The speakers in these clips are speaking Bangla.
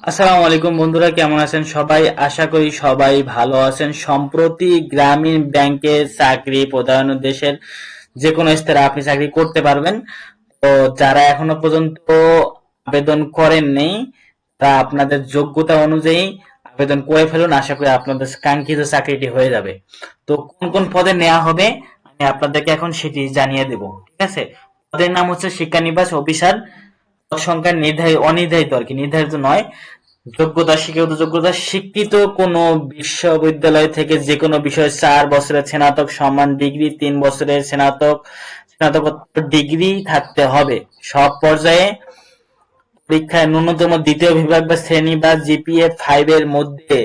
আসসালামু আলাইকুম বন্ধুরা, কেমন আছেন সবাই? আশা করি সবাই ভালো আছেন। সম্প্রতি গ্রামীণ ব্যাংকে চাকরি প্রদান দেশের যে কোনো স্তরে আপনি চাকরি করতে পারবেন। তো যারা এখনো পর্যন্ত আবেদন করেননি তারা আপনাদের যোগ্যতা অনুযায়ী আবেদন করে ফেলুন। আশা করি আপনাদের কাঙ্ক্ষিত চাকরিটি হয়ে যাবে। তো কোন কোন পদে নেওয়া হবে আমি আপনাদেরকে এখন সেটি জানিয়ে দেব। ঠিক আছে? পদের নাম হচ্ছে শিক্ষানিবাস অফিসার। পদ সংখ্যা অনির্ধারিত আর কি, নির্ধারিত নয়। শিক্ষাগত যোগ্যতা শিক্ষিত কোনো বিশ্ববিদ্যালয় থেকে যে কোনো বিষয়ে 4 বছরের স্নাতক সম্মান ডিগ্রি, 3 বছরের স্নাতকোত্তর ডিগ্রি থাকতে হবে। সব পর্যায়ে পরীক্ষায় ন্যূনতম দ্বিতীয় বিভাগ বা শ্রেণী বা জিপিএ 5 এর মধ্যে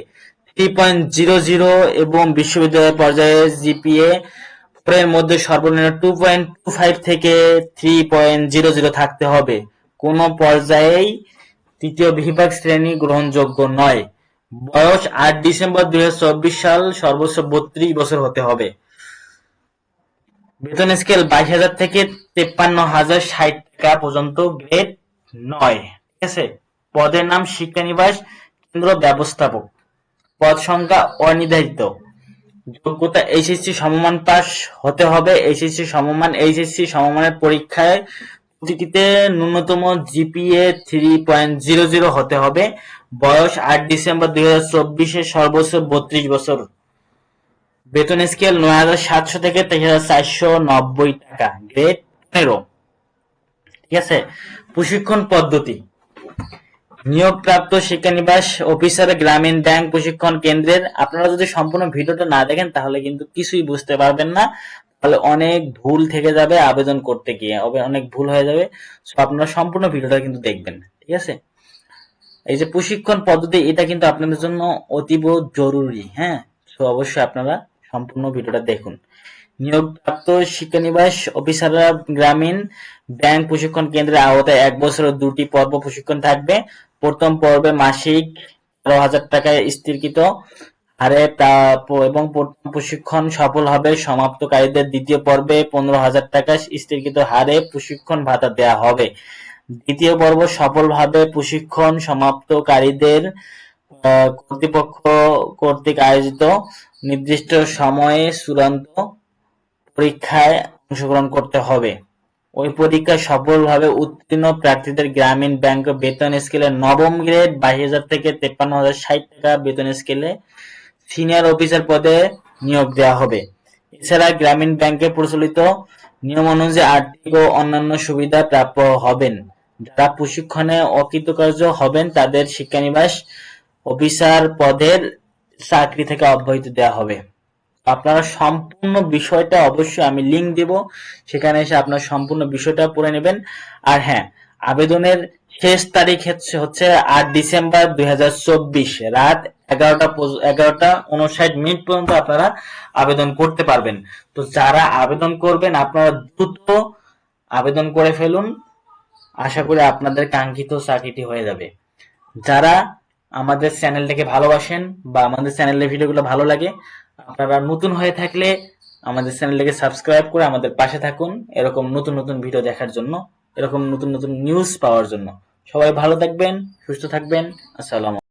3.00 এবং বিশ্ববিদ্যালয় পর্যায়ে জিপিএ 4 এর মধ্যে সর্বনিম্ন 2.25 থেকে 3.00 থাকতে হবে। কোনো পর্যায়েই তৃতীয় বিভাগ শ্রেণী গ্রহণযোগ্য নয়। বয়স 8 ডিসেম্বর 2024 সাল, সর্বোচ্চ 32 বছর হতে হবে। বেতন স্কেল 22,000 থেকে 53,060 টাকা পর্যন্ত, গ্রেড 9। ঠিক আছে? পদের নাম শিক্ষানিবাস কেন্দ্র ব্যবস্থাপক। পদ সংখ্যা অনির্ধারিত। যোগ্যতা এইচএসসি সমমান পাস হতে হবে। এইচএসসি সমমানের পরীক্ষায় প্রতিটিতে ন্যূনতম জিপিএ 3.00 হতে হবে। বয়স 8 ডিসেম্বর 2024, সর্বোচ্চ 32 বছর। বেতন স্কেল 9,700 থেকে 23,490 টাকা, গ্রেড 15। ঠিক আছে? প্রশিক্ষণ পদ্ধতি: নিয়োগপ্রাপ্ত শিক্ষানিবাস অফিসার গ্রামীণ ব্যাংক প্রশিক্ষণ কেন্দ্রের। আপনারা যদি সম্পূর্ণ ভিডিওটা না দেখেন তাহলে কিন্তু কিছুই বুঝতে পারবেন না, তাহলে অনেক ভুল থেকে যাবে, আবেদন করতে গিয়ে অনেক ভুল হয়ে যাবে। সো আপনারা সম্পূর্ণ ভিডিওটা কিন্তু দেখবেন। ঠিক আছে? এই যে প্রশিক্ষণ পদ্ধতি, এটা কিন্তু আপনাদের জন্য অতীব জরুরি। হ্যাঁ, তো অবশ্যই আপনারা সম্পূর্ণ ভিডিওটা দেখুন। নিয়োগপ্রাপ্ত শিক্ষানিবাস অফিসাররা গ্রামীণ ব্যাংক প্রশিক্ষণ কেন্দ্রের আওতায় 1 বছরের 2টি পর্ব প্রশিক্ষণ থাকবে। প্রথম পর্বে মাসিক 13,000 টাকায় স্থিরকৃত হারে এবং প্রথম প্রশিক্ষণ সফল হবে সমাপ্তকারীদের দ্বিতীয় পর্বে 15,000 টাকা স্থিরকৃত হারে প্রশিক্ষণ ভাতা দেওয়া হবে। দ্বিতীয় পর্ব সফলভাবে প্রশিক্ষণ সমাপ্তকারীদের কর্তৃপক্ষ কর্তৃক আয়োজিত নির্দিষ্ট সময়ে চূড়ান্ত পরীক্ষায় অংশগ্রহণ করতে হবে। ওই পরীক্ষায় সফলভাবে উত্তীর্ণ প্রার্থীদের গ্রামীণ ব্যাংক বেতন স্কেলে নবম গ্রেড 22,000 থেকে 53,060 টাকা বেতন স্কেলে সিনিয়র অফিসার পদে নিয়োগ দেওয়া হবে। এছাড়া গ্রামীণ ব্যাংকে প্রচলিত নিয়ম অনুযায়ী আর্থিক ও অন্যান্য সুবিধা প্রাপ্য হবেন। যারা প্রশিক্ষণে অকৃতকার্য হবেন তাদের শিক্ষানিবাস অফিসার পদের চাকরি থেকে অব্যাহতি দেওয়া হবে। আপনারা সম্পূর্ণ বিষয়টা অবশ্যই আমি লিংক দেব, সেখানে এসে আপনার সম্পূর্ণ বিষয়টা পড়ে নেবেন। আর হ্যাঁ, আবেদনের শেষ তারিখ হচ্ছে 8 ডিসেম্বর 2024 রাত 11টা 59 পর্যন্ত আপনারা আবেদন করতে পারবেন। তো যারা আবেদন করবেন আপনারা দ্রুত আবেদন করে ফেলুন। আশা করি আপনাদের কাঙ্ক্ষিত চাকরিটি হয়ে যাবে। যারা আমাদের চ্যানেলটাকে ভালোবাসেন বা আমাদের চ্যানেলের ভিডিওগুলো ভালো লাগে, আপনারা নতুন হয়ে থাকলে আমাদের চ্যানেলটাকে সাবস্ক্রাইব করে আমাদের পাশে থাকুন, এরকম নতুন নতুন ভিডিও দেখার জন্য, এরকম নতুন নতুন নিউজ পাওয়ার জন্য। সবাই ভালো থাকবেন, সুস্থ থাকবেন। আসসালামু